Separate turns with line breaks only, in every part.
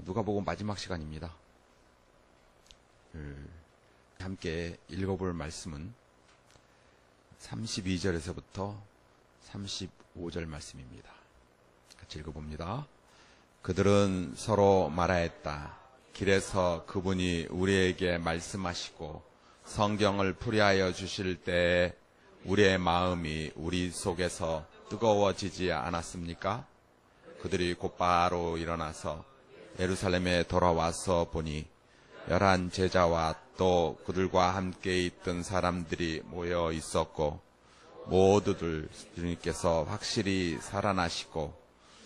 누가복음 마지막 시간입니다. 함께 읽어볼 말씀은 32절에서부터 35절 말씀입니다. 같이 읽어봅니다. 그들은 서로 말하였다. 길에서 그분이 우리에게 말씀하시고 성경을 풀이하여 주실 때에 우리의 마음이 우리 속에서 뜨거워지지 않았습니까? 그들이 곧바로 일어나서 예루살렘에 돌아와서 보니 11 제자와 또 그들과 함께 있던 사람들이 모여 있었고 모두들 주님께서 확실히 살아나시고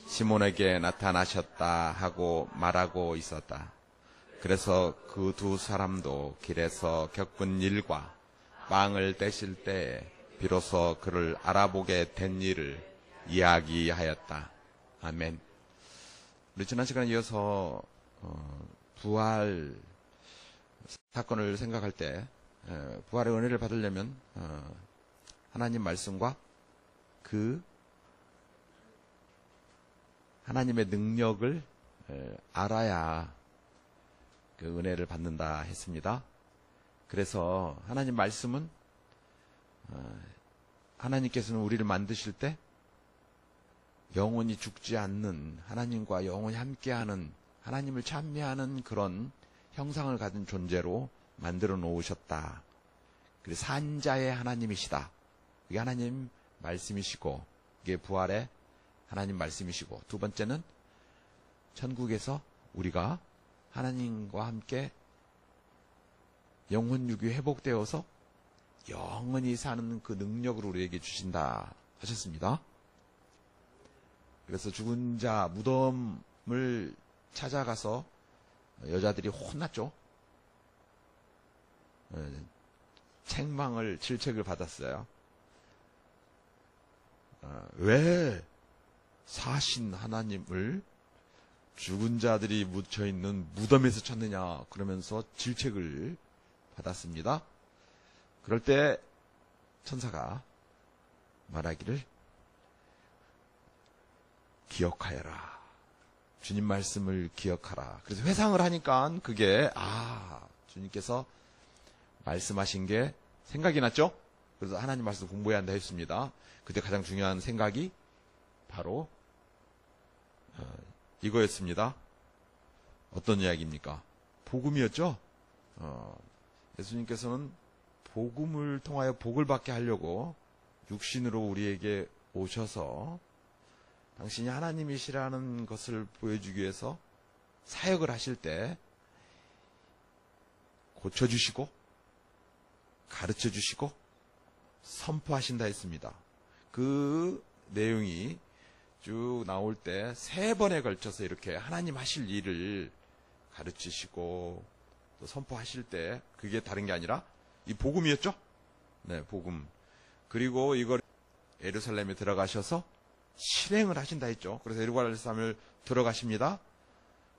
시몬에게 나타나셨다 하고 말하고 있었다. 그래서 그 두 사람도 길에서 겪은 일과 빵을 떼실 때에 비로소 그를 알아보게 된 일을 이야기하였다. 아멘. 우리 지난 시간에 이어서 부활 사건을 생각할 때 부활의 은혜를 받으려면 하나님 말씀과 그 하나님의 능력을 알아야 그 은혜를 받는다 했습니다. 그래서 하나님 말씀은 하나님께서는 우리를 만드실 때 영원히 죽지 않는 하나님과 영원히 함께하는 하나님을 찬미하는 그런 형상을 가진 존재로 만들어 놓으셨다. 그리고 산자의 하나님이시다. 그게 하나님 말씀이시고 이게 부활의 하나님 말씀이시고 두 번째는 천국에서 우리가 하나님과 함께 영혼육이 회복되어서 영원히 사는 그 능력을 우리에게 주신다 하셨습니다. 그래서 죽은 자 무덤을 찾아가서 여자들이 혼났죠. 질책을 받았어요. 왜 사신 하나님을 죽은 자들이 묻혀있는 무덤에서 찾느냐 그러면서 질책을 받았습니다. 그럴 때 천사가 말하기를 기억하여라. 주님 말씀을 기억하라. 그래서 회상을 하니까 그게 주님께서 말씀하신 게 생각이 났죠. 그래서 하나님 말씀 공부해야 한다 했습니다. 그때 가장 중요한 생각이 바로 이거였습니다. 어떤 이야기입니까? 복음이었죠. 예수님께서는 복음을 통하여 복을 받게 하려고 육신으로 우리에게 오셔서 당신이 하나님이시라는 것을 보여주기 위해서 사역을 하실 때 고쳐주시고 가르쳐주시고 선포하신다 했습니다. 그 내용이 쭉 나올 때 3번에 걸쳐서 이렇게 하나님 하실 일을 가르치시고 또 선포하실 때 그게 다른 게 아니라 이 복음이었죠? 네, 복음. 그리고 이걸 예루살렘에 들어가셔서 실행을 하신다 했죠. 그래서 예루살렘을 들어가십니다.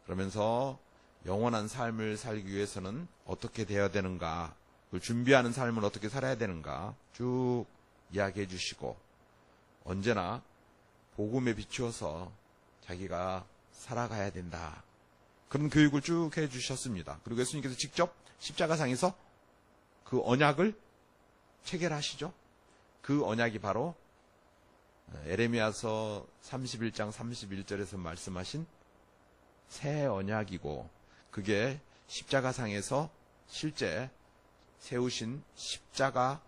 그러면서 영원한 삶을 살기 위해서는 어떻게 되어야 되는가, 그걸 준비하는 삶을 어떻게 살아야 되는가 쭉 이야기해 주시고 언제나 복음에 비추어서 자기가 살아가야 된다. 그런 교육을 쭉 해주셨습니다. 그리고 예수님께서 직접 십자가상에서 그 언약을 체결하시죠. 그 언약이 바로 에레미야서 31장 31절에서 말씀하신 새 언약이고 그게 십자가상에서 실제 세우신 십자가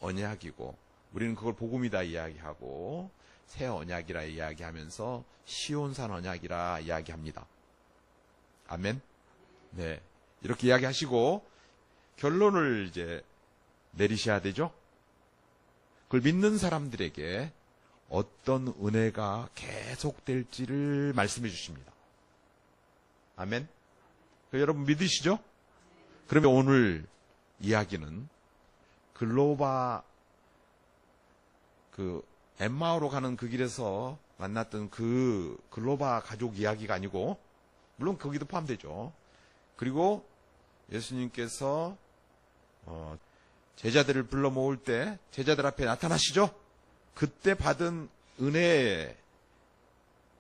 언약이고 우리는 그걸 복음이다 이야기하고 새 언약이라 이야기하면서 시온산 언약이라 이야기합니다. 아멘. 네, 이렇게 이야기하시고 결론을 이제 내리셔야 되죠. 그걸 믿는 사람들에게 어떤 은혜가 계속될지를 말씀해 주십니다. 아멘. 여러분 믿으시죠? 그러면 오늘 이야기는 엠마오로 가는 그 길에서 만났던 그 글로바 가족 이야기가 아니고 물론 거기도 포함되죠. 그리고 예수님께서 제자들을 불러 모을 때 제자들 앞에 나타나시죠. 그때 받은 은혜의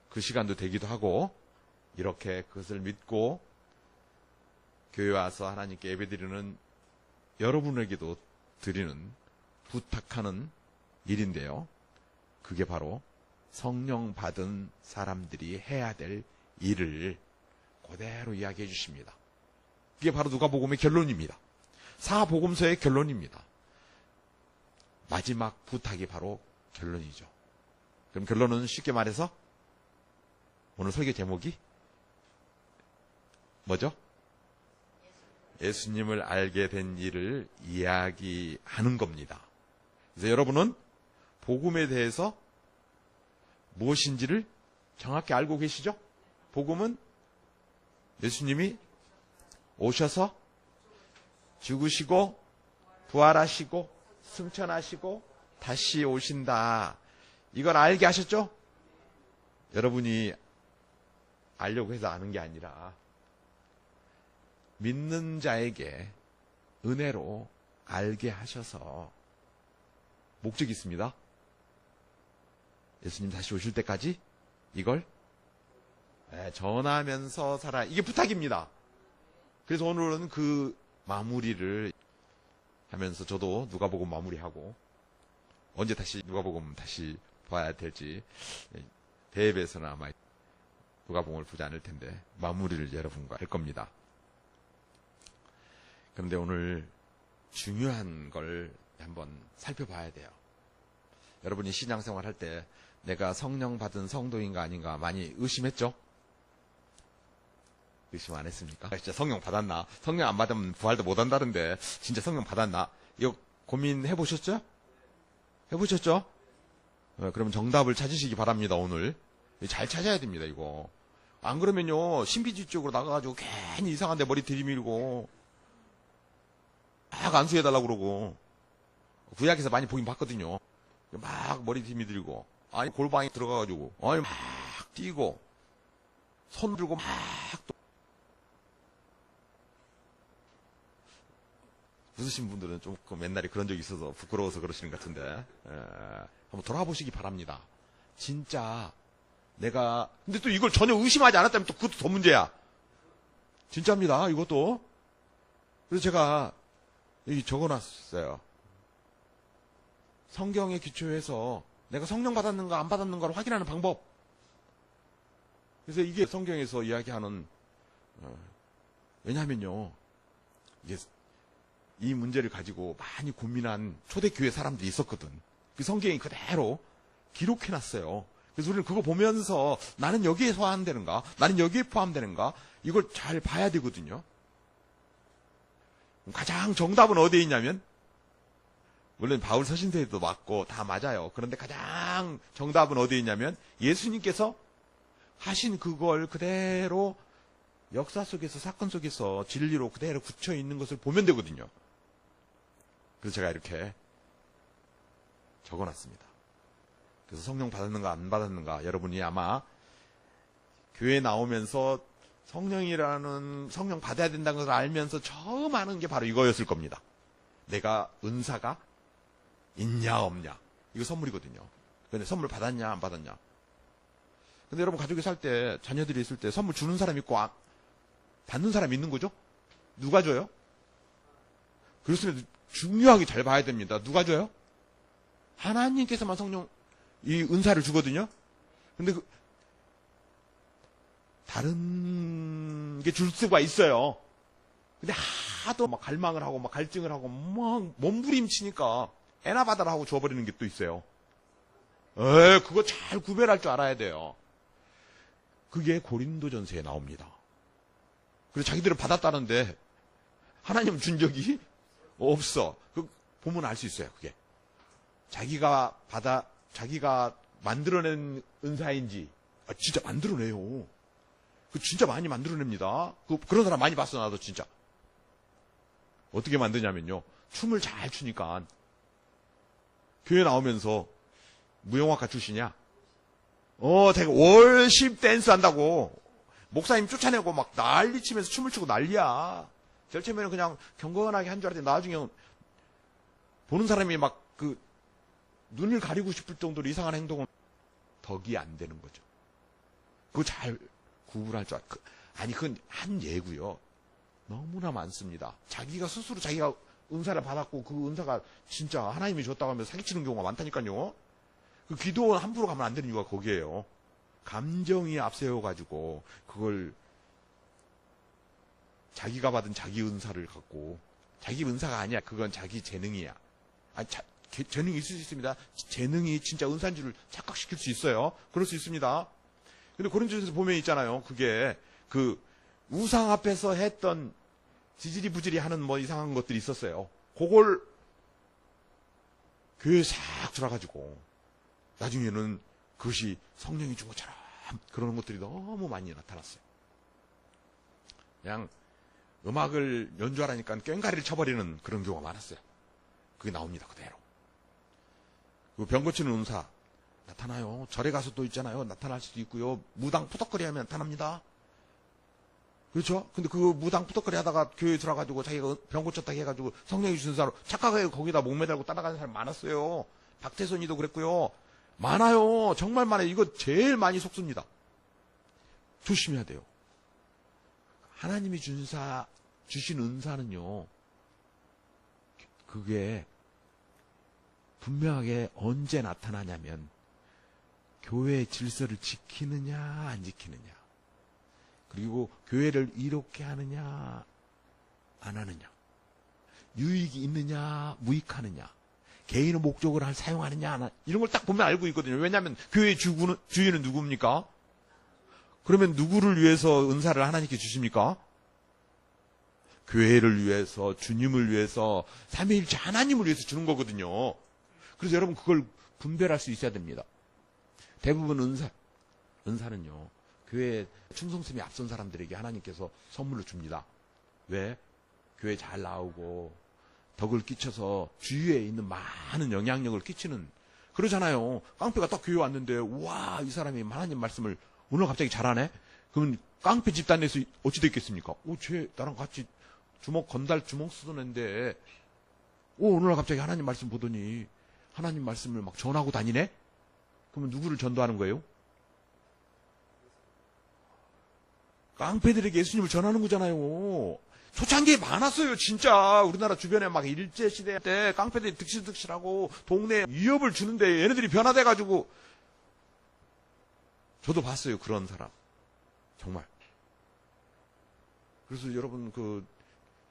그 시간도 되기도 하고 이렇게 그것을 믿고 교회 와서 하나님께 예배드리는 여러분에게도 드리는, 부탁하는 일인데요. 그게 바로 성령 받은 사람들이 해야 될 일을 그대로 이야기해 주십니다. 그게 바로 누가복음의 결론입니다. 사복음서의 결론입니다. 마지막 부탁이 바로 결론이죠. 그럼 결론은 쉽게 말해서 오늘 설교 제목이 뭐죠? 예수님을 알게 된 일을 이야기하는 겁니다. 그래서 여러분은 복음에 대해서 무엇인지를 정확히 알고 계시죠? 복음은 예수님이 오셔서 죽으시고 부활하시고 승천하시고 다시 오신다. 이걸 알게 하셨죠? 여러분이 알려고 해서 아는 게 아니라 믿는 자에게 은혜로 알게 하셔서 목적이 있습니다. 예수님 다시 오실 때까지 이걸 전하면서 살아. 이게 부탁입니다. 그래서 오늘은 그 마무리를 하면서 저도 누가복음 마무리하고 언제 다시 누가복음 다시 봐야 될지 대회에서는 아마 누가복음을 보지 않을 텐데 마무리를 여러분과 할 겁니다. 그런데 오늘 중요한 걸 한번 살펴봐야 돼요. 여러분이 신앙생활 할 때 내가 성령 받은 성도인가 아닌가 많이 의심했죠? 의심 안 했습니까? 진짜 성령 받았나? 성령 안 받으면 부활도 못 한다는데 진짜 성령 받았나? 이거 고민해 보셨죠? 해보셨죠? 그러면 정답을 찾으시기 바랍니다. 오늘 잘 찾아야 됩니다. 이거 안 그러면요 신비주의 쪽으로 나가가지고 괜히 이상한 데 머리 들이밀고 막 안수해달라고 그러고 구약에서 많이 보긴 봤거든요. 막 머리 들이밀고 아니 골방에 들어가가지고 아니 막 뛰고 손 들고 막 또 웃으신 분들은 좀 옛날에 그런 적이 있어서 부끄러워서 그러시는 것 같은데 한번 돌아와 보시기 바랍니다. 진짜 내가 근데 또 이걸 전혀 의심하지 않았다면 또 그것도 더 문제야. 진짜입니다. 이것도. 그래서 제가 여기 적어놨어요. 성경에 기초해서 내가 성령 받았는가 안 받았는가를 확인하는 방법. 그래서 이게 성경에서 이야기하는 왜냐하면요 이게 이 문제를 가지고 많이 고민한 초대교회 사람들이 있었거든. 그 성경이 그대로 기록해놨어요. 그래서 우리는 그거 보면서 나는 여기에 소환되는가? 나는 여기에 포함되는가? 이걸 잘 봐야 되거든요. 가장 정답은 어디에 있냐면 물론 바울 서신서에도 맞고 다 맞아요. 그런데 가장 정답은 어디에 있냐면 예수님께서 하신 그걸 그대로 역사 속에서 사건 속에서 진리로 그대로 굳혀 있는 것을 보면 되거든요. 그래서 제가 이렇게 적어놨습니다. 그래서 성령 받았는가 안 받았는가 여러분이 아마 교회 나오면서 성령 받아야 된다는 것을 알면서 처음 아는 게 바로 이거였을 겁니다. 내가 은사가 있냐 없냐 이거 선물이거든요. 근데 선물 받았냐 안 받았냐. 근데 여러분 가족이 살 때 자녀들이 있을 때 선물 주는 사람 있고 받는 사람 있는 거죠? 누가 줘요? 그렇으면 중요하게 잘 봐야 됩니다. 누가 줘요? 하나님께서만 성령 이 은사를 주거든요. 근데 다른 게 줄 수가 있어요. 근데 하도 막 갈망을 하고 막 갈증을 하고 막 몸부림치니까 애나 받아라 하고 줘버리는 게 또 있어요. 그거 잘 구별할 줄 알아야 돼요. 그게 고린도전서에 나옵니다. 그래서 자기들은 받았다는데 하나님 준 적이 없어. 그 보면 알 수 있어요. 그게 자기가 만들어낸 은사인지 진짜 만들어내요. 그 진짜 많이 만들어냅니다. 그런 사람 많이 봤어 나도 진짜. 어떻게 만드냐면요. 춤을 잘 추니까 교회 나오면서 무용학과 출신이야. 제가 월십 댄스 한다고 목사님 쫓아내고 막 난리치면서 춤을 추고 난리야. 제일 처음에는 그냥 경건하게 한 줄 알았더니 나중에 보는 사람이 막 눈을 가리고 싶을 정도로 이상한 행동은 덕이 안 되는 거죠. 그거 잘 구분할 줄 아니 그건 한 예고요. 너무나 많습니다. 자기가 스스로 자기가 은사를 받았고 그 은사가 진짜 하나님이 줬다고 하면 사기치는 경우가 많다니까요. 그 기도 함부로 가면 안 되는 이유가 거기에요. 감정이 앞세워가지고 그걸 자기가 받은 자기 은사를 갖고 자기 은사가 아니야. 그건 자기 재능이야. 아니, 재능이 있을 수 있습니다. 재능이 진짜 은사인 줄을 착각시킬 수 있어요. 그럴 수 있습니다. 근데 고린도전서 보면 있잖아요. 그게 그 우상 앞에서 했던 지지리 부지리 하는 뭐 이상한 것들이 있었어요. 그걸 교회에 싹 들어가지고 나중에는 그것이 성령이 준 것처럼 그런 것들이 너무 많이 나타났어요. 그냥 음악을 연주하라니까 꽹가리를 쳐버리는 그런 경우가 많았어요. 그게 나옵니다. 그대로. 그 병 고치는 은사 나타나요. 절에 가서 또 있잖아요. 나타날 수도 있고요. 무당 푸덕거리 하면 나타납니다. 그렇죠? 근데 그 무당 푸덕거리 하다가 교회에 들어가지고 자기가 병 고쳤다 해가지고 성령이 주신 사람 착각하고 거기다 목 매달고 따라가는 사람 많았어요. 박태선이도 그랬고요. 많아요. 정말 많아요. 이거 제일 많이 속습니다. 조심해야 돼요. 하나님이 주신 은사는요. 그게 분명하게 언제 나타나냐면 교회의 질서를 지키느냐 안 지키느냐. 그리고 교회를 이롭게 하느냐 안 하느냐. 유익이 있느냐 무익하느냐. 개인의 목적으로 사용하느냐 안 하느냐. 이런 걸 딱 보면 알고 있거든요. 왜냐하면 교회의 주인은 누굽니까? 그러면 누구를 위해서 은사를 하나님께 주십니까? 교회를 위해서, 주님을 위해서, 삼위일체 하나님을 위해서 주는 거거든요. 그래서 여러분 그걸 분별할 수 있어야 됩니다. 대부분 은사는요. 교회에 충성심이 앞선 사람들에게 하나님께서 선물로 줍니다. 왜? 교회 잘 나오고 덕을 끼쳐서 주위에 있는 많은 영향력을 끼치는 그러잖아요. 깡패가 딱 교회 왔는데 와, 이 사람이 하나님 말씀을 오늘 갑자기 잘하네? 그러면 깡패 집단 내에서 어찌 됐겠습니까? 쟤 나랑 같이 주먹 쓰던 애인데 오늘 갑자기 하나님 말씀 보더니 하나님 말씀을 막 전하고 다니네? 그러면 누구를 전도하는 거예요? 깡패들에게 예수님을 전하는 거잖아요. 초창기에 많았어요, 진짜. 우리나라 주변에 막 일제시대 때 깡패들이 득실득실하고 동네에 위협을 주는데 얘네들이 변화돼가지고 저도 봤어요, 그런 사람. 정말. 그래서 여러분 그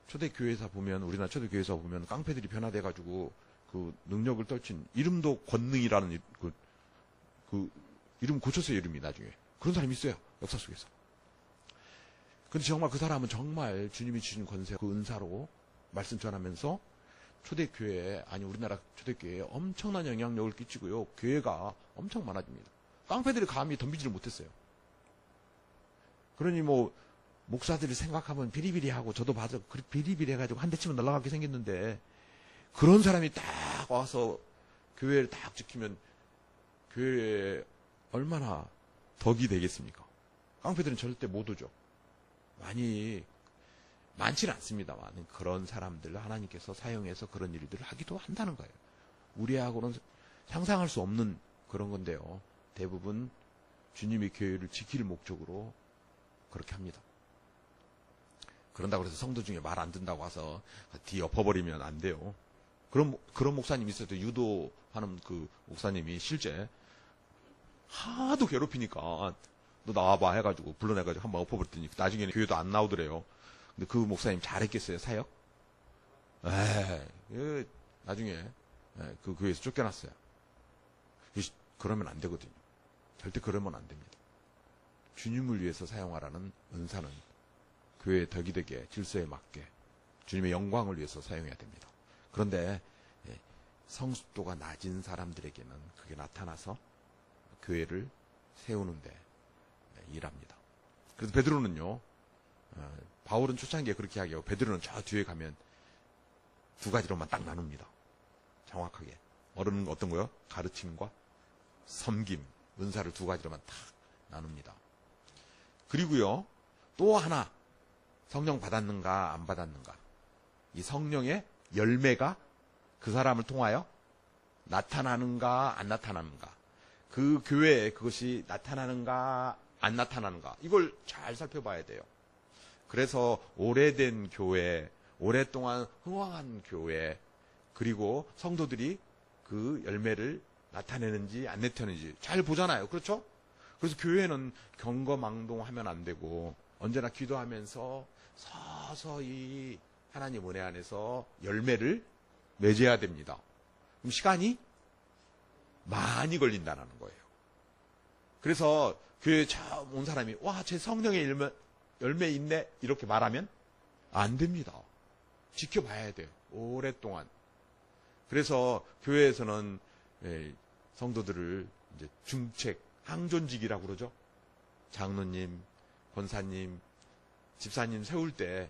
초대교회에서 보면 우리나라 초대교회에서 보면 깡패들이 변화돼가지고 그 능력을 떨친 이름도 권능이라는 그 이름 고쳤어요, 이름이 나중에. 그런 사람이 있어요, 역사 속에서. 근데 정말 그 사람은 정말 주님이 주신 권세, 그 은사로 말씀 전하면서 초대교회에, 아니 우리나라 초대교회에 엄청난 영향력을 끼치고요. 교회가 엄청 많아집니다. 깡패들이 감히 덤비지를 못했어요. 그러니 뭐 목사들이 생각하면 비리비리하고 저도 봐서 비리비리해가지고 한 대 치면 날아가게 생겼는데 그런 사람이 딱 와서 교회를 딱 지키면 교회에 얼마나 덕이 되겠습니까? 깡패들은 절대 못 오죠. 많지는 않습니다만 그런 사람들을 하나님께서 사용해서 그런 일들을 하기도 한다는 거예요. 우리하고는 상상할 수 없는 그런 건데요. 대부분 주님의 교회를 지킬 목적으로 그렇게 합니다. 그런다고 해서 성도 중에 말 안 듣는다고 와서 뒤 엎어버리면 안 돼요. 그런 목사님이 있어도 유도하는 그 목사님이 실제 하도 괴롭히니까 너 나와봐 해가지고 불러내가지고 한번 엎어버렸더니 나중에는 교회도 안 나오더래요. 근데 그 목사님 잘했겠어요, 사역? 나중에 그 교회에서 쫓겨났어요. 그러면 안 되거든요. 절대 그러면 안 됩니다. 주님을 위해서 사용하라는 은사는 교회의 덕이 되게 질서에 맞게 주님의 영광을 위해서 사용해야 됩니다. 그런데 성숙도가 낮은 사람들에게는 그게 나타나서 교회를 세우는데 일합니다. 그래서 베드로는요, 바울은 초창기에 그렇게 하게요. 베드로는 저 뒤에 가면 두 가지로만 딱 나눕니다. 정확하게. 어른은 어떤 거요? 가르침과 섬김, 은사를 두 가지로만 딱 나눕니다. 그리고요, 또 하나, 성령 받았는가 안 받았는가. 이 성령의 열매가 그 사람을 통하여 나타나는가 안 나타나는가. 그 교회에 그것이 나타나는가 안 나타나는가? 이걸 잘 살펴봐야 돼요. 그래서 오래된 교회, 오랫동안 흥왕한 교회, 그리고 성도들이 그 열매를 나타내는지 안 나타내는지 잘 보잖아요. 그렇죠? 그래서 교회는 경거망동하면 안 되고 언제나 기도하면서 서서히 하나님 은혜 안에서 열매를 맺어야 됩니다. 그럼 시간이 많이 걸린다는 거예요. 그래서 교회에 처음 온 사람이 와, 제 성령의 열매 있네 이렇게 말하면 안 됩니다. 지켜봐야 돼요. 오랫동안. 그래서 교회에서는 성도들을 이제 중책, 항존직이라고 그러죠. 장로님, 권사님, 집사님 세울 때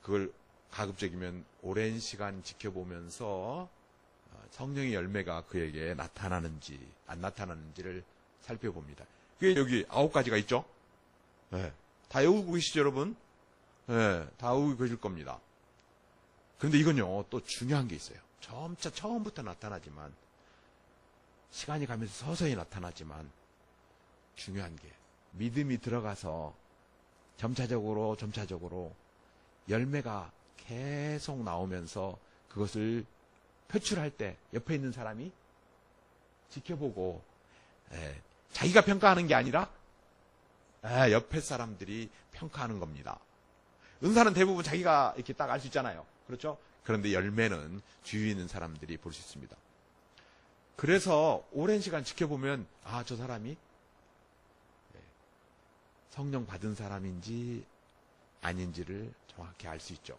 그걸 가급적이면 오랜 시간 지켜보면서 성령의 열매가 그에게 나타나는지 안 나타나는지를 살펴봅니다. 그게 여기 9가지가 있죠. 네. 다 외우고 계시죠, 여러분? 네, 다 외우고 계실 겁니다. 그런데 이건요, 또 중요한 게 있어요. 점차 처음부터 나타나지만 시간이 가면서 서서히 나타나지만 중요한 게 믿음이 들어가서 점차적으로 열매가 계속 나오면서 그것을 표출할 때 옆에 있는 사람이 지켜보고 자기가 평가하는 게 아니라 옆에 사람들이 평가하는 겁니다. 은사는 대부분 자기가 이렇게 딱 알 수 있잖아요. 그렇죠? 그런데 열매는 주위에 있는 사람들이 볼 수 있습니다. 그래서 오랜 시간 지켜보면 저 사람이 성령 받은 사람인지 아닌지를 정확히 알 수 있죠.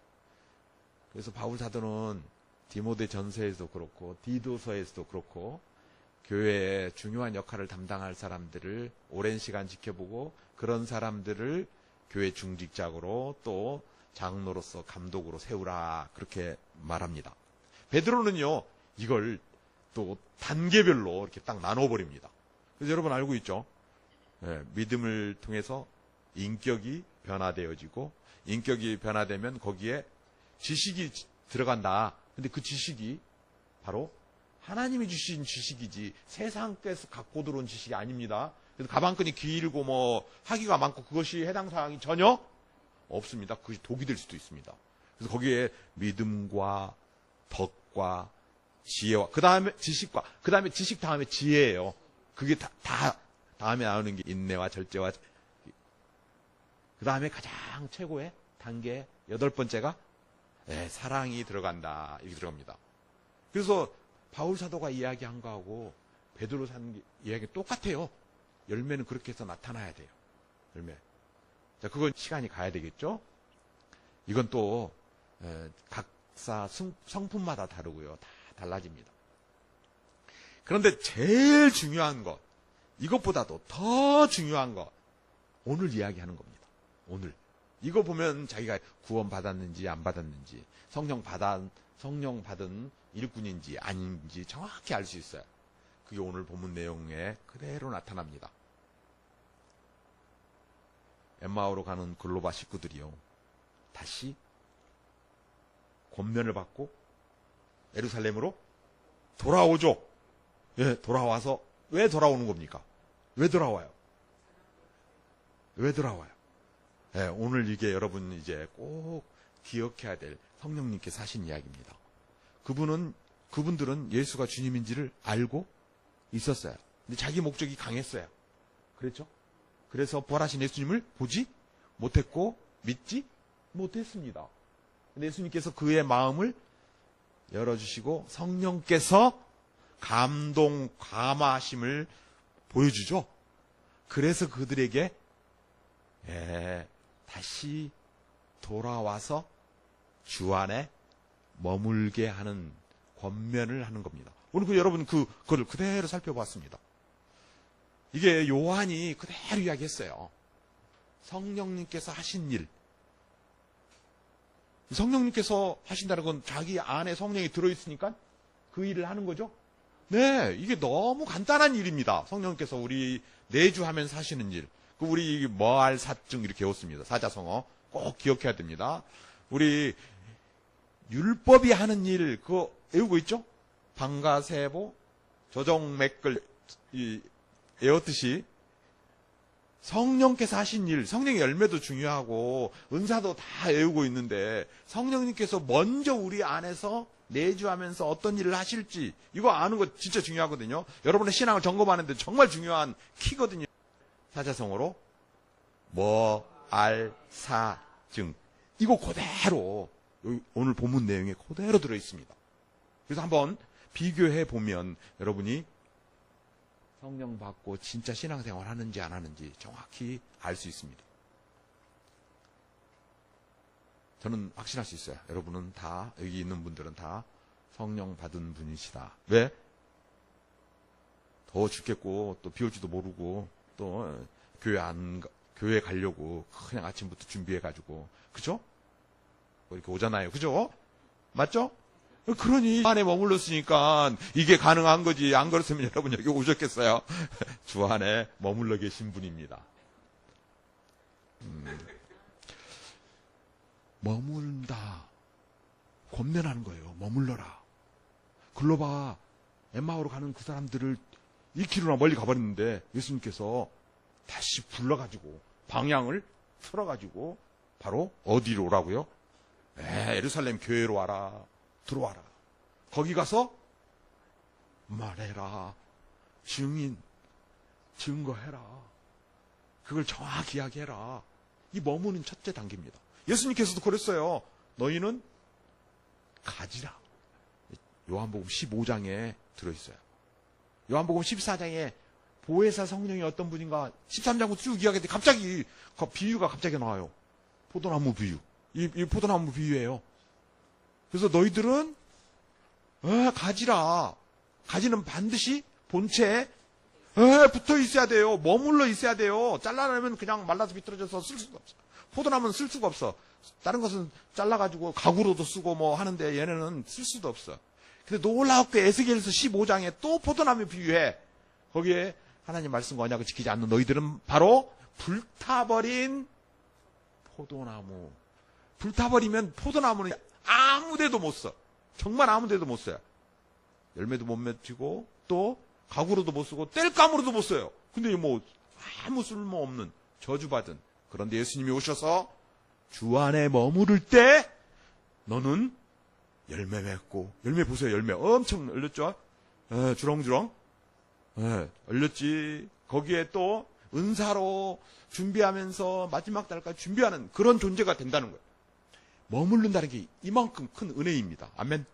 그래서 바울 사도는 디모데 전서에서도 그렇고 디도서에서도 그렇고 교회에 중요한 역할을 담당할 사람들을 오랜 시간 지켜보고 그런 사람들을 교회 중직자로 또 장로로서 감독으로 세우라 그렇게 말합니다. 베드로는요 이걸 또 단계별로 이렇게 딱 나눠버립니다. 그래서 여러분 알고 있죠? 믿음을 통해서 인격이 변화되어지고 인격이 변화되면 거기에 지식이 들어간다. 근데 그 지식이 바로 하나님이 주신 지식이지 세상께서 갖고 들어온 지식이 아닙니다. 그래서 가방끈이 길고 뭐 학위가 많고 그것이 해당 사항이 전혀 없습니다. 그것이 독이 될 수도 있습니다. 그래서 거기에 믿음과 덕과 지혜와 그 다음에 지식과 그 다음에 지식 다음에 지혜예요. 그게 다 다음에 나오는 게 인내와 절제와 그 다음에 가장 최고의 단계 8번째가 사랑이 들어간다. 이렇게 들어갑니다. 그래서 바울 사도가 이야기한 거하고 베드로 산 이야기 똑같아요. 열매는 그렇게 해서 나타나야 돼요. 열매. 자, 그건 시간이 가야 되겠죠? 이건 또 각사 성품마다 다르고요. 다 달라집니다. 그런데 제일 중요한 것, 이것보다도 더 중요한 것, 오늘 이야기하는 겁니다. 오늘. 이거 보면 자기가 구원 받았는지 안 받았는지, 성령 받은 일꾼인지 아닌지 정확히 알 수 있어요. 그게 오늘 본문 내용에 그대로 나타납니다. 엠마오로 가는 글로바 식구들이요. 다시 권면을 받고 예루살렘으로 돌아오죠. 돌아와서 왜 돌아오는 겁니까? 왜 돌아와요? 왜 돌아와요? 오늘 이게 여러분 이제 꼭 기억해야 될 성령님께서 하신 이야기입니다. 그분들은 예수가 주님인지를 알고 있었어요. 근데 자기 목적이 강했어요. 그랬죠? 그래서 부활하신 예수님을 보지 못했고 믿지 못했습니다. 근데 예수님께서 그의 마음을 열어주시고 성령께서 감동하심을 보여주죠. 그래서 그들에게 다시 돌아와서 주 안에 머물게 하는 권면을 하는 겁니다. 오늘 여러분 그걸 그대로 살펴봤습니다. 이게 요한이 그대로 이야기했어요. 성령님께서 하신 일. 성령님께서 하신다는 건 자기 안에 성령이 들어있으니까 그 일을 하는 거죠. 네, 이게 너무 간단한 일입니다. 성령님께서 우리 내주하면서 하시는 일. 우리 뭐할 사증 이렇게 외웠습니다. 사자성어 꼭 기억해야 됩니다. 우리 율법이 하는 일 그거 외우고 있죠? 방가세보 조정맥을 외웠듯이 성령께서 하신 일, 성령의 열매도 중요하고 은사도 다 외우고 있는데 성령님께서 먼저 우리 안에서 내주하면서 어떤 일을 하실지 이거 아는 거 진짜 중요하거든요. 여러분의 신앙을 점검하는데 정말 중요한 키거든요. 사자성어로 뭐, 알, 사, 증. 이거 그대로 오늘 본문 내용에 그대로 들어있습니다. 그래서 한번 비교해 보면 여러분이 성령 받고 진짜 신앙생활 하는지 안 하는지 정확히 알 수 있습니다. 저는 확신할 수 있어요. 여러분은 다, 여기 있는 분들은 다 성령 받은 분이시다. 왜? 더워 죽겠고 또 비 올지도 모르고 또 교회 가려고 그냥 아침부터 준비해가지고, 그죠? 뭐 이렇게 오잖아요. 그죠? 맞죠? 그러니 안에 머물렀으니까 이게 가능한 거지. 안 그랬으면 여러분 여기 오셨겠어요? 주 안에 머물러 계신 분입니다. 머문다. 권면하는 거예요. 머물러라. 글로바 엠마오로 가는 그 사람들을 2km나 멀리 가버렸는데 예수님께서 다시 불러가지고 방향을 틀어가지고 바로 어디로 오라고요? 예루살렘 교회로 와라. 들어와라. 거기 가서 말해라. 증거해라. 그걸 정확히 이야기해라. 이 머무는 첫째 단계입니다. 예수님께서도 그랬어요. 너희는 가지라. 요한복음 15장에 들어있어요. 요한복음 14장에 보혜사 성령이 어떤 분인가 13장부터 쭉 이야기했는데 갑자기 그 비유가 갑자기 나와요. 포도나무 비유. 이 포도나무 비유예요. 그래서 너희들은 가지라. 가지는 반드시 본체에 붙어 있어야 돼요. 머물러 있어야 돼요. 잘라내면 그냥 말라서 비틀어져서 쓸 수가 없어. 포도나무는 쓸 수가 없어. 다른 것은 잘라가지고 가구로도 쓰고 뭐 하는데 얘네는 쓸 수도 없어. 근데 놀랍게 에스겔서 15장에 또 포도나무 비유해. 거기에 하나님 말씀과 언약을 지키지 않는 너희들은 바로 불타버린 포도나무. 불타버리면 포도나무는 아무데도 못 써. 정말 아무데도 못 써요. 열매도 못 맺히고 또 가구로도 못 쓰고 땔감으로도 못 써요. 근데 뭐 아무 쓸모없는 저주받은. 그런데 예수님이 오셔서 주 안에 머무를 때 너는 열매 맺고, 열매 보세요. 열매 엄청 열렸죠. 주렁주렁 열렸지. 거기에 또 은사로 준비하면서 마지막 날까지 준비하는 그런 존재가 된다는 거예요. 머무른다는 게 이만큼 큰 은혜입니다. 아멘.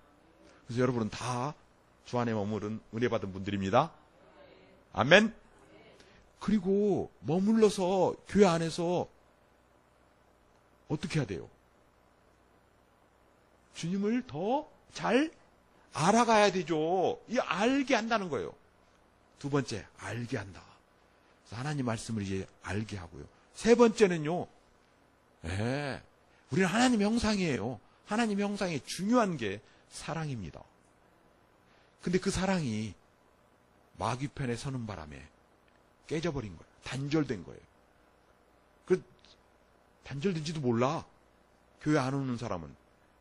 그래서 여러분은 다 주 안에 머무른 은혜 받은 분들입니다. 아멘. 그리고 머물러서 교회 안에서 어떻게 해야 돼요? 주님을 더 잘 알아가야 되죠. 이 알게 한다는 거예요. 두 번째, 알게 한다. 그래서 하나님 말씀을 이제 알게 하고요. 세 번째는요. 우리는 하나님 형상이에요. 하나님 형상에 중요한 게 사랑입니다. 근데 그 사랑이 마귀편에 서는 바람에 깨져버린 거예요. 단절된 거예요. 단절된지도 몰라. 교회 안 오는 사람은.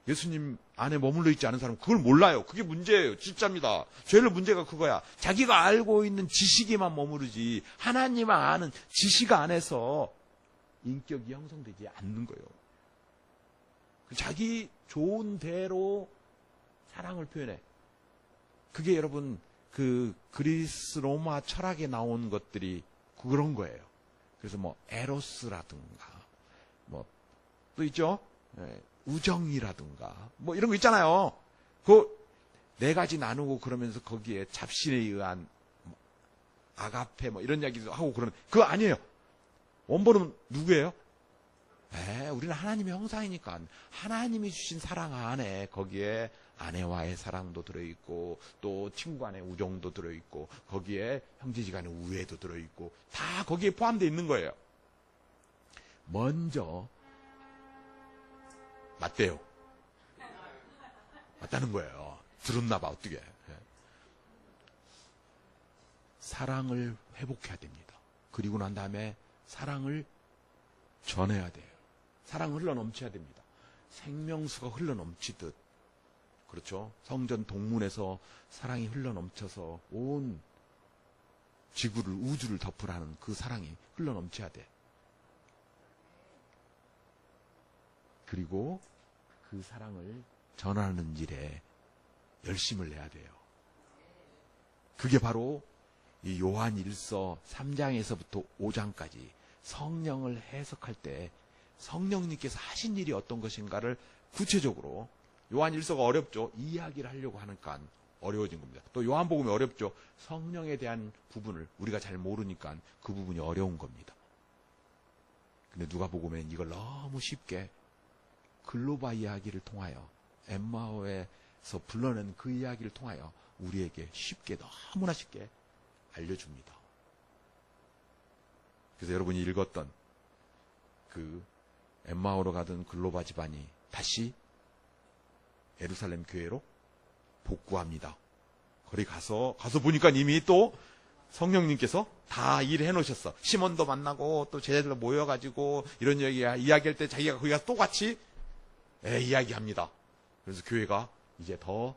예수님 안에 머물러 있지 않은 사람은 그걸 몰라요. 그게 문제예요. 진짜입니다. 죄의 문제가 그거야. 자기가 알고 있는 지식에만 머무르지 하나님 아는 지식 안에서 인격이 형성되지 않는 거예요. 자기 좋은 대로 사랑을 표현해. 그게 여러분 그 그리스 로마 철학에 나온 것들이 그런 거예요. 그래서 뭐 에로스라든가 뭐 또 있죠. 우정이라든가 뭐 이런 거 있잖아요. 그 네 가지 나누고 그러면서 거기에 잡신에 의한 아가페 뭐 이런 이야기도 하고 그러는 그거 아니에요. 원본은 누구예요? 우리는 하나님의 형상이니까 하나님이 주신 사랑 안에 거기에 아내와의 사랑도 들어있고 또 친구 간의 우정도 들어있고 거기에 형제지간의 우애도 들어있고 다 거기에 포함되어 있는 거예요. 먼저 맞대요. 맞다는 거예요. 들었나 봐. 어떻게 사랑을 회복해야 됩니다. 그리고 난 다음에 사랑을 전해야 돼요. 사랑을 흘러넘쳐야 됩니다. 생명수가 흘러넘치듯 그렇죠. 성전 동문에서 사랑이 흘러넘쳐서 온 지구를, 우주를 덮으라는 그 사랑이 흘러넘쳐야 돼. 그리고 그 사랑을 전하는 일에 열심을 내야 돼요. 그게 바로 이 요한 1서 3장에서부터 5장까지 성령을 해석할 때 성령님께서 하신 일이 어떤 것인가를 구체적으로, 요한 1서가 어렵죠. 이야기를 하려고 하니까 어려워진 겁니다. 또 요한복음이 어렵죠. 성령에 대한 부분을 우리가 잘 모르니까 그 부분이 어려운 겁니다. 근데 누가복음엔 이걸 너무 쉽게 글로바 이야기를 통하여, 엠마오에서 불러낸 그 이야기를 통하여 우리에게 쉽게, 너무나 쉽게 알려줍니다. 그래서 여러분이 읽었던 그 엠마오로 가던 글로바 집안이 다시 예루살렘 교회로 복구합니다. 거기 가서 보니까 이미 또 성령님께서 다 일해 놓으셨어. 시몬도 만나고 또 제자들도 모여가지고 이런 이야기할 때 자기가 거기 가서 또 같이 이야기합니다. 그래서 교회가 이제 더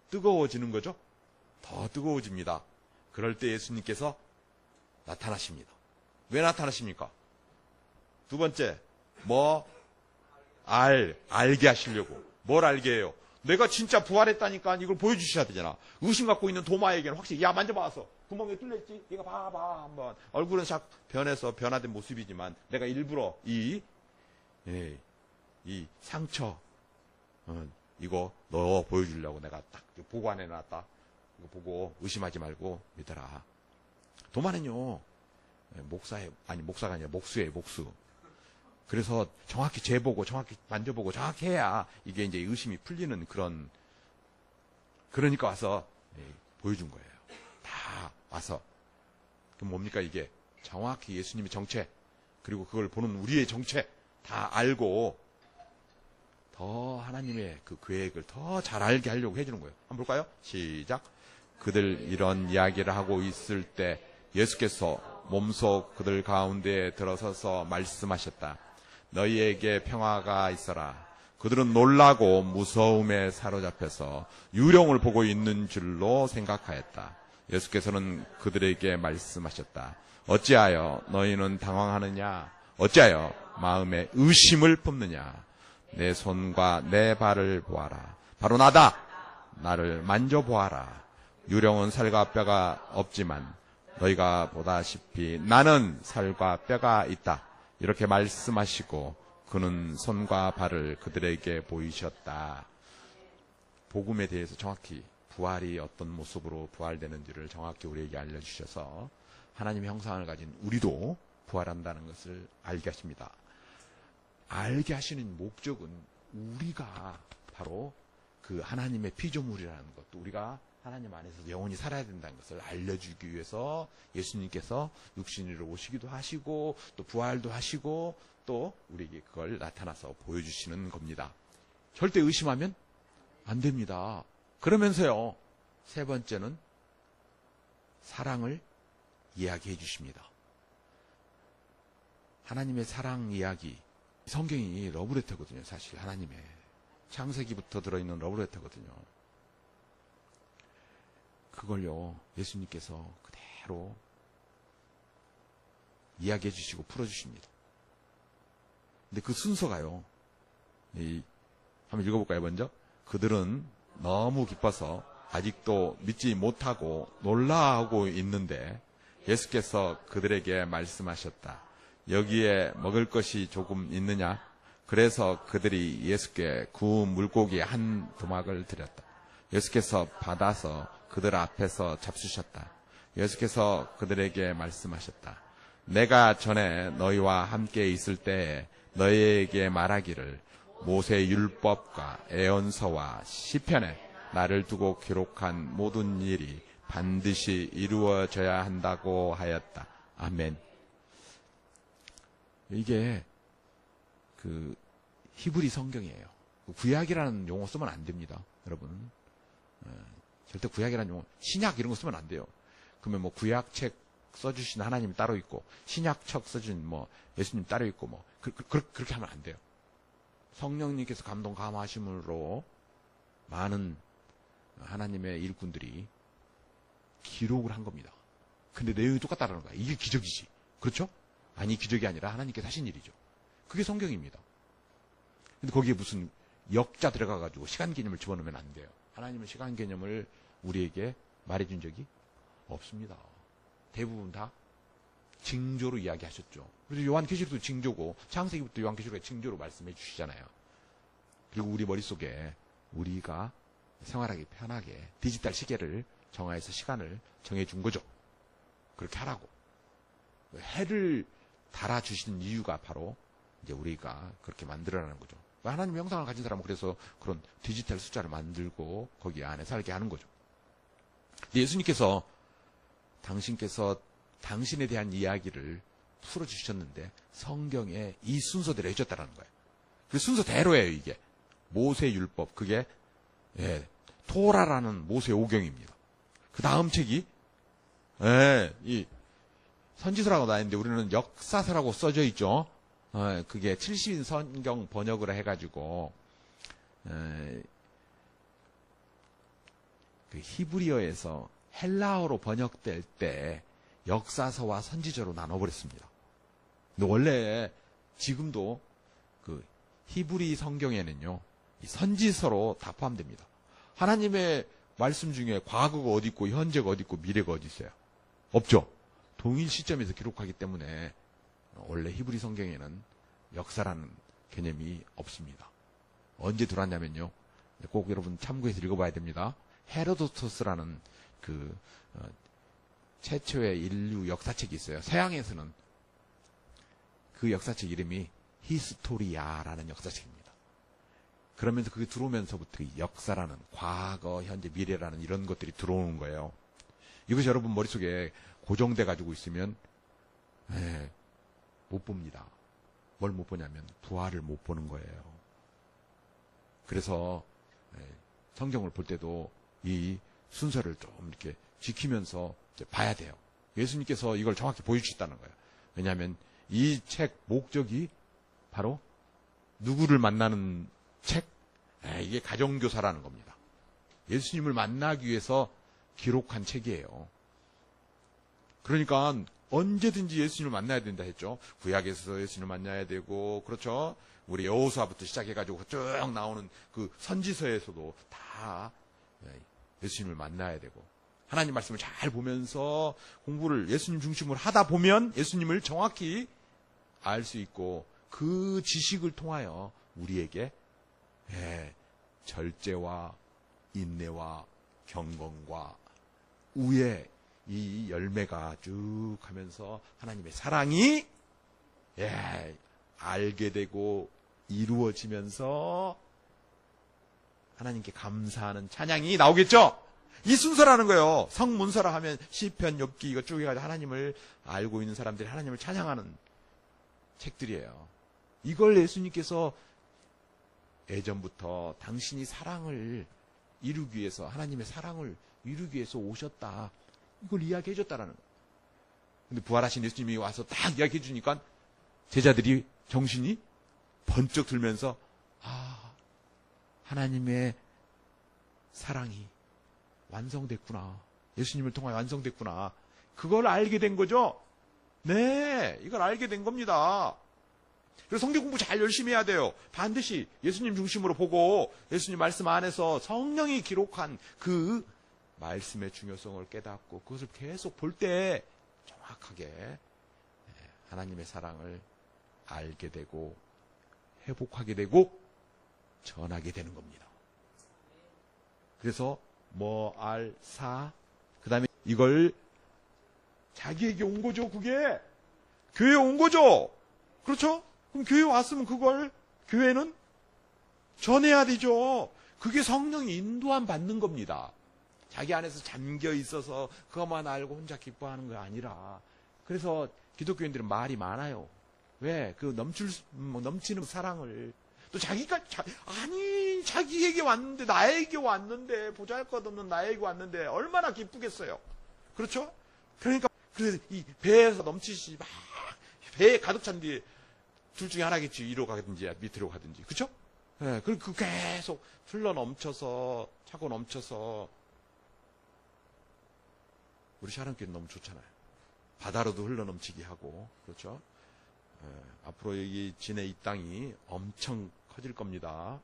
뜨거워지는 거죠. 더 뜨거워집니다. 그럴 때 예수님께서 나타나십니다. 왜 나타나십니까? 두 번째, 알게 하시려고. 뭘 알게 해요? 내가 진짜 부활했다니까 이걸 보여주셔야 되잖아. 의심 갖고 있는 도마에게는 확실히, 야, 만져봐서. 구멍이 뚫렸지? 이거 봐봐, 한번. 얼굴은 싹 변화된 모습이지만, 내가 일부러 이 상처, 이거 너 보여주려고 내가 딱 보관해놨다. 이거 보고 의심하지 말고 믿어라. 도마는요, 목사가 아니라 목수예요, 목수. 그래서 정확히 재보고, 정확히 만져보고, 정확히 해야 이게 이제 의심이 풀리는 그러니까 와서 보여준 거예요. 다 와서. 그럼 뭡니까 이게? 정확히 예수님의 정체, 그리고 그걸 보는 우리의 정체 다 알고 더 하나님의 그 계획을 더 잘 알게 하려고 해주는 거예요. 한번 볼까요? 시작. 그들 이런 이야기를 하고 있을 때 예수께서 몸소 그들 가운데에 들어서서 말씀하셨다. 너희에게 평화가 있어라. 그들은 놀라고 무서움에 사로잡혀서 유령을 보고 있는 줄로 생각하였다. 예수께서는 그들에게 말씀하셨다. 어찌하여 너희는 당황하느냐? 어찌하여 마음에 의심을 품느냐? 내 손과 내 발을 보아라. 바로 나다. 나를 만져보아라. 유령은 살과 뼈가 없지만 너희가 보다시피 나는 살과 뼈가 있다. 이렇게 말씀하시고 그는 손과 발을 그들에게 보이셨다. 복음에 대해서 정확히, 부활이 어떤 모습으로 부활되는지를 정확히 우리에게 알려주셔서 하나님의 형상을 가진 우리도 부활한다는 것을 알게 하십니다. 알게 하시는 목적은 우리가 바로 그 하나님의 피조물이라는 것도, 우리가 하나님 안에서 영원히 살아야 된다는 것을 알려주기 위해서 예수님께서 육신으로 오시기도 하시고 또 부활도 하시고 또 우리에게 그걸 나타나서 보여주시는 겁니다. 절대 의심하면 안 됩니다. 그러면서요, 세 번째는 사랑을 이야기해 주십니다. 하나님의 사랑 이야기, 성경이 러브레터거든요. 사실 하나님의 창세기부터 들어있는 러브레터거든요. 그걸요, 예수님께서 그대로 이야기해 주시고 풀어주십니다. 근데 그 순서가요, 한번 읽어볼까요, 먼저? 그들은 너무 기뻐서 아직도 믿지 못하고 놀라하고 있는데 예수께서 그들에게 말씀하셨다. 여기에 먹을 것이 조금 있느냐? 그래서 그들이 예수께 구운 물고기 한 도막을 드렸다. 예수께서 받아서 그들 앞에서 잡수셨다. 예수께서 그들에게 말씀하셨다. 내가 전에 너희와 함께 있을 때에 너희에게 말하기를 모세 율법과 애언서와 시편에 나를 두고 기록한 모든 일이 반드시 이루어져야 한다고 하였다. 아멘. 이게 그 히브리 성경이에요. 구약이라는 용어 쓰면 안 됩니다, 여러분. 절대 구약이라는 용어, 신약 이런 거 쓰면 안 돼요. 그러면 뭐 구약책 써주신 하나님 따로 있고 신약책 써주신 뭐 예수님 따로 있고 뭐 그렇게 하면 안 돼요. 성령님께서 감동 감화하심으로 많은 하나님의 일꾼들이 기록을 한 겁니다. 근데 내용이 똑같다라는 거야. 이게 기적이지. 그렇죠? 아니, 기적이 아니라 하나님께서 하신 일이죠. 그게 성경입니다. 근데 거기에 무슨 역자 들어가가지고 시간 개념을 집어넣으면 안 돼요. 하나님은 시간 개념을 우리에게 말해준 적이 없습니다. 대부분 다 징조로 이야기하셨죠. 그래서 요한계시록도 징조고 창세기부터 요한계시록에 징조로 말씀해 주시잖아요. 그리고 우리 머릿속에 우리가 생활하기 편하게 디지털 시계를 정화해서 시간을 정해준 거죠. 그렇게 하라고. 해를 달아주시는 이유가 바로 이제 우리가 그렇게 만들어라는 거죠. 하나님의 형상을 가진 사람은 그래서 그런 디지털 숫자를 만들고 거기 안에 살게 하는 거죠. 예수님께서 당신께서 당신에 대한 이야기를 풀어주셨는데 성경에 이 순서대로 해줬다는 거예요. 그 순서대로예요, 이게. 모세 율법, 그게 토라라는 모세 오경입니다. 그 다음 책이 이 선지서라고 나왔는데 우리는 역사서라고 써져 있죠. 그게 70인 성경 번역을 해가지고 그 히브리어에서 헬라어로 번역될 때 역사서와 선지서로 나눠버렸습니다. 근데 원래 지금도 그 히브리 성경에는요, 이 선지서로 다 포함됩니다. 하나님의 말씀 중에 과거가 어디 있고 현재가 어디 있고 미래가 어디 있어요? 없죠. 동일 시점에서 기록하기 때문에 원래 히브리 성경에는 역사라는 개념이 없습니다. 언제 들어왔냐면요, 꼭 여러분 참고해서 읽어봐야 됩니다. 헤로도토스라는 그 최초의 인류 역사책이 있어요. 서양에서는 그 역사책 이름이 히스토리아라는 역사책입니다. 그러면서 그게 들어오면서부터 역사라는 과거, 현재, 미래라는 이런 것들이 들어오는 거예요. 이것이 여러분 머릿속에 고정돼 가지고 있으면 못 봅니다. 뭘 못 보냐면 부활을 못 보는 거예요. 그래서 성경을 볼 때도 이 순서를 좀 이렇게 지키면서 봐야 돼요. 예수님께서 이걸 정확히 보여주셨다는 거예요. 왜냐하면 이 책 목적이 바로 누구를 만나는 책? 이게 가정교사라는 겁니다. 예수님을 만나기 위해서 기록한 책이에요. 그러니까 언제든지 예수님을 만나야 된다 했죠. 구약에서 예수님을 만나야 되고, 그렇죠. 우리 여호수아부터 시작해가지고 쭉 나오는 그 선지서에서도 다 예수님을 만나야 되고, 하나님 말씀을 잘 보면서 공부를 예수님 중심으로 하다 보면 예수님을 정확히 알 수 있고, 그 지식을 통하여 우리에게 절제와 인내와 경건과 우애, 이 열매가 쭉 하면서 하나님의 사랑이 알게 되고 이루어지면서 하나님께 감사하는 찬양이 나오겠죠? 이 순서라는 거예요. 성문서라 하면 시편, 욥기 이거 쭉 해가지고 하나님을 알고 있는 사람들이 하나님을 찬양하는 책들이에요. 이걸 예수님께서 예전부터 당신이 사랑을 이루기 위해서, 하나님의 사랑을 이루기 위해서 오셨다, 이걸 이야기해 줬다라는 거예요. 근데 부활하신 예수님이 와서 딱 이야기해 주니까 제자들이 정신이 번쩍 들면서 하나님의 사랑이 완성됐구나, 예수님을 통하여 완성됐구나, 그걸 알게 된 거죠. 네, 이걸 알게 된 겁니다. 그래서 성경 공부 잘 열심히 해야 돼요. 반드시 예수님 중심으로 보고 예수님 말씀 안에서 성령이 기록한 그 말씀의 중요성을 깨닫고 그것을 계속 볼 때 정확하게 하나님의 사랑을 알게 되고 회복하게 되고 전하게 되는 겁니다. 그래서 그 다음에 이걸 자기에게 온 거죠. 그게 교회에 온 거죠. 그렇죠? 그럼 교회 왔으면 그걸 교회는 전해야 되죠. 그게 성령이 인도함 받는 겁니다. 자기 안에서 잠겨 있어서 그것만 알고 혼자 기뻐하는 거 아니라. 그래서 기독교인들은 말이 많아요. 왜? 그 넘치는 사랑을 또 자기가 자기에게 왔는데, 나에게 왔는데, 보잘것없는 나에게 왔는데 얼마나 기쁘겠어요. 그렇죠? 그러니까 그래서 이 배에서 넘치시 막 배에 가득 찬 뒤에 둘 중에 하나겠지. 위로 가든지 밑으로 가든지. 그렇죠? 네, 그리고 계속 흘러 넘쳐서 차고 넘쳐서 우리 샤론교회는 너무 좋잖아요. 바다로도 흘러넘치게 하고, 그렇죠? 앞으로 여기 진해 이 땅이 엄청 커질 겁니다.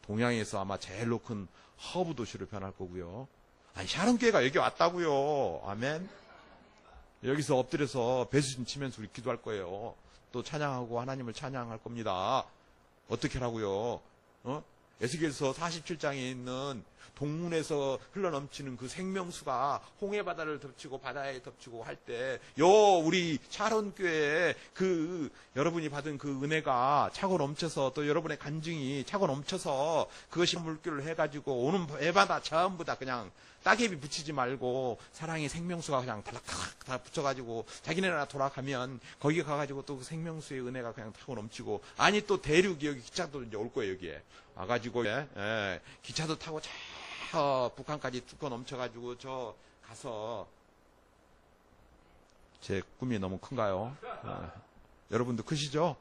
동양에서 아마 제일로 큰 허브 도시로 변할 거고요. 아니, 샤론교회가 여기 왔다고요. 아멘. 여기서 엎드려서 배수진 치면서 우리 기도할 거예요. 또 찬양하고 하나님을 찬양할 겁니다. 어떻게 하라고요? 에스겔서 47장에 있는 동문에서 흘러넘치는 그 생명수가 홍해바다를 덮치고 바다에 덮치고 할 때, 우리 샤론교회에 여러분이 받은 그 은혜가 차고 넘쳐서, 또 여러분의 간증이 차고 넘쳐서 그것이 물결을 해가지고 오는 배바다 전부 다 그냥 따개비 붙이지 말고 사랑의 생명수가 그냥 달락달락 다 붙여가지고 자기네 나라 돌아가면 거기 가가지고 또 그 생명수의 은혜가 그냥 타고 넘치고, 아니 또 대륙 여기 기차도 이제 올 거예요. 여기에 와가지고 기차도 타고 저 북한까지 뚫고 넘쳐가지고 저 가서, 제 꿈이 너무 큰가요? 여러분도 크시죠?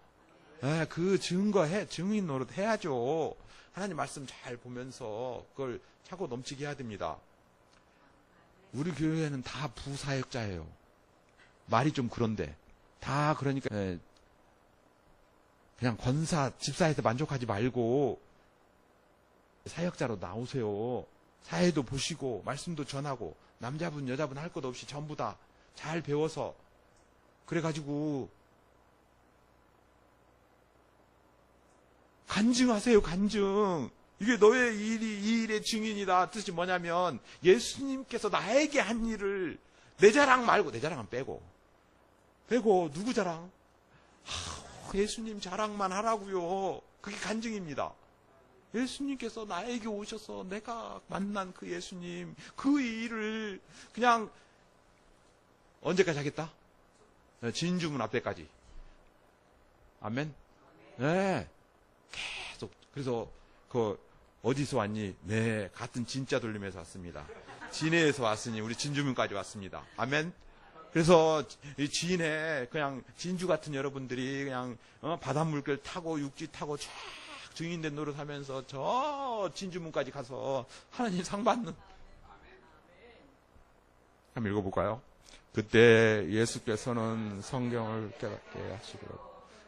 그 증인 노릇 해야죠. 하나님 말씀 잘 보면서 그걸 차고 넘치게 해야 됩니다. 우리 교회는 다 부사역자예요. 말이 좀 그런데 다 그러니까 그냥 권사, 집사에서 만족하지 말고 사역자로 나오세요. 사회도 보시고 말씀도 전하고 남자분 여자분 할 것 없이 전부 다 잘 배워서, 그래가지고 간증하세요. 간증. 이게 너의 이 일의 증인이다. 뜻이 뭐냐면 예수님께서 나에게 한 일을, 내 자랑 말고, 내 자랑은 빼고 누구 자랑? 예수님 자랑만 하라고요. 그게 간증입니다. 예수님께서 나에게 오셔서 내가 만난 그 예수님, 그 일을 그냥 언제까지 하겠다? 진주문 앞에까지. 아멘. 네. 계속. 그래서 어디서 왔니? 네, 같은 진짜 돌림에서 왔습니다. 진해에서 왔으니 우리 진주문까지 왔습니다. 아멘. 그래서 이 진해 그냥 진주 같은 여러분들이 그냥 바닷물길 타고 육지 타고 쫙 증인된 노릇하면서 저 진주문까지 가서 하나님 상 받는. 한번 읽어볼까요? 그때 예수께서는 성경을 깨닫게 하시고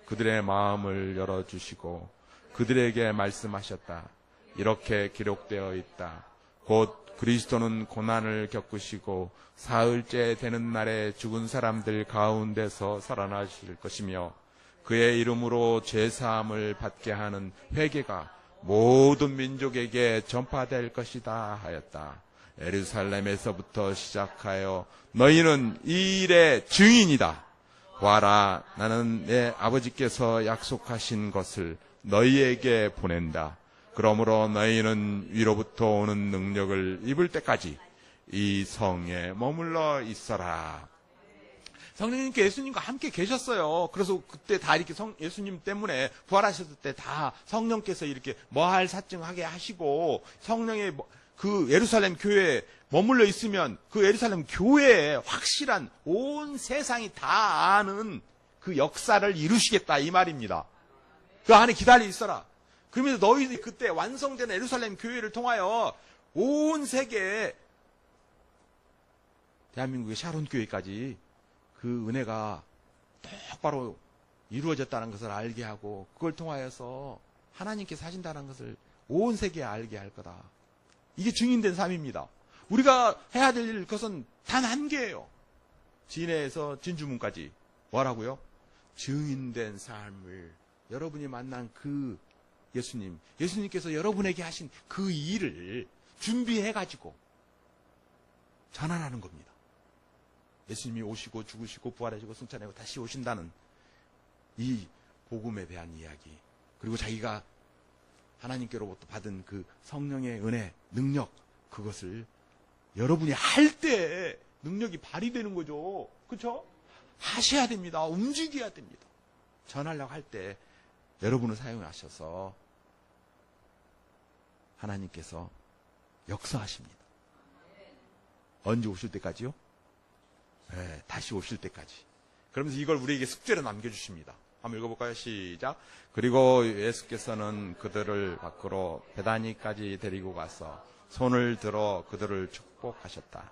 그들의 마음을 열어주시고 그들에게 말씀하셨다. 이렇게 기록되어 있다. 곧 그리스도는 고난을 겪으시고 사흘째 되는 날에 죽은 사람들 가운데서 살아나실 것이며 그의 이름으로 죄사함을 받게 하는 회개가 모든 민족에게 전파될 것이다 하였다. 예루살렘에서부터 시작하여 너희는 이 일의 증인이다. 와라, 나는 내 아버지께서 약속하신 것을 너희에게 보낸다. 그러므로 너희는 위로부터 오는 능력을 입을 때까지 이 성에 머물러 있어라. 성령님께 예수님과 함께 계셨어요. 그래서 그때 다 이렇게 예수님 때문에 부활하셨을 때 다 성령께서 이렇게 뭐할 사증하게 하시고, 성령의 그 예루살렘 교회에 머물러 있으면 그 예루살렘 교회에 확실한 온 세상이 다 아는 그 역사를 이루시겠다 이 말입니다. 그 안에 기다려 있어라. 그러면서 너희들이 그때 완성되는 예루살렘 교회를 통하여 온 세계에, 대한민국의 샤론 교회까지 그 은혜가 똑바로 이루어졌다는 것을 알게 하고, 그걸 통하여서 하나님께서 하신다는 것을 온 세계에 알게 할 거다. 이게 증인된 삶입니다. 우리가 해야 될 것은 단 한 개예요. 진해에서 진주문까지 뭐라고요? 증인된 삶을, 여러분이 만난 그 예수님께서 여러분에게 하신 그 일을 준비해가지고 전환하는 겁니다. 예수님이 오시고 죽으시고 부활하시고 승천하고 다시 오신다는 이 복음에 대한 이야기, 그리고 자기가 하나님께로부터 받은 그 성령의 은혜, 능력, 그것을 여러분이 할 때 능력이 발휘되는 거죠. 그렇죠? 하셔야 됩니다. 움직여야 됩니다. 전하려고 할 때 여러분을 사용하셔서 하나님께서 역사하십니다. 언제 오실 때까지요? 네, 다시 오실 때까지. 그러면서 이걸 우리에게 숙제로 남겨주십니다. 한번 읽어볼까요? 시작. 그리고 예수께서는 그들을 밖으로 베다니까지 데리고 가서 손을 들어 그들을 축복하셨다.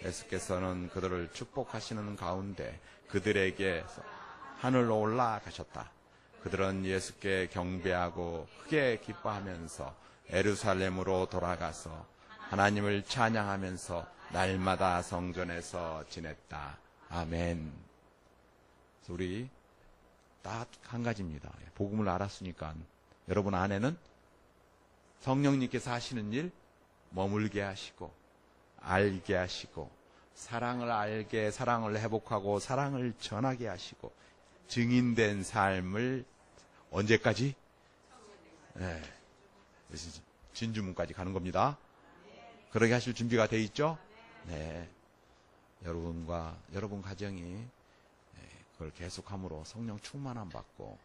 예수께서는 그들을 축복하시는 가운데 그들에게 하늘로 올라가셨다. 그들은 예수께 경배하고 크게 기뻐하면서 예루살렘으로 돌아가서 하나님을 찬양하면서 날마다 성전에서 지냈다. 아멘. 우리 딱 한 가지입니다. 복음을 알았으니까 여러분 안에는 성령님께서 하시는 일 머물게 하시고 알게 하시고 사랑을 알게, 사랑을 회복하고 사랑을 전하게 하시고 증인된 삶을 언제까지? 네. 진주문까지 가는 겁니다. 그러게 하실 준비가 돼 있죠? 네. 여러분과 여러분 가정이 그걸 계속함으로 성령 충만함 받고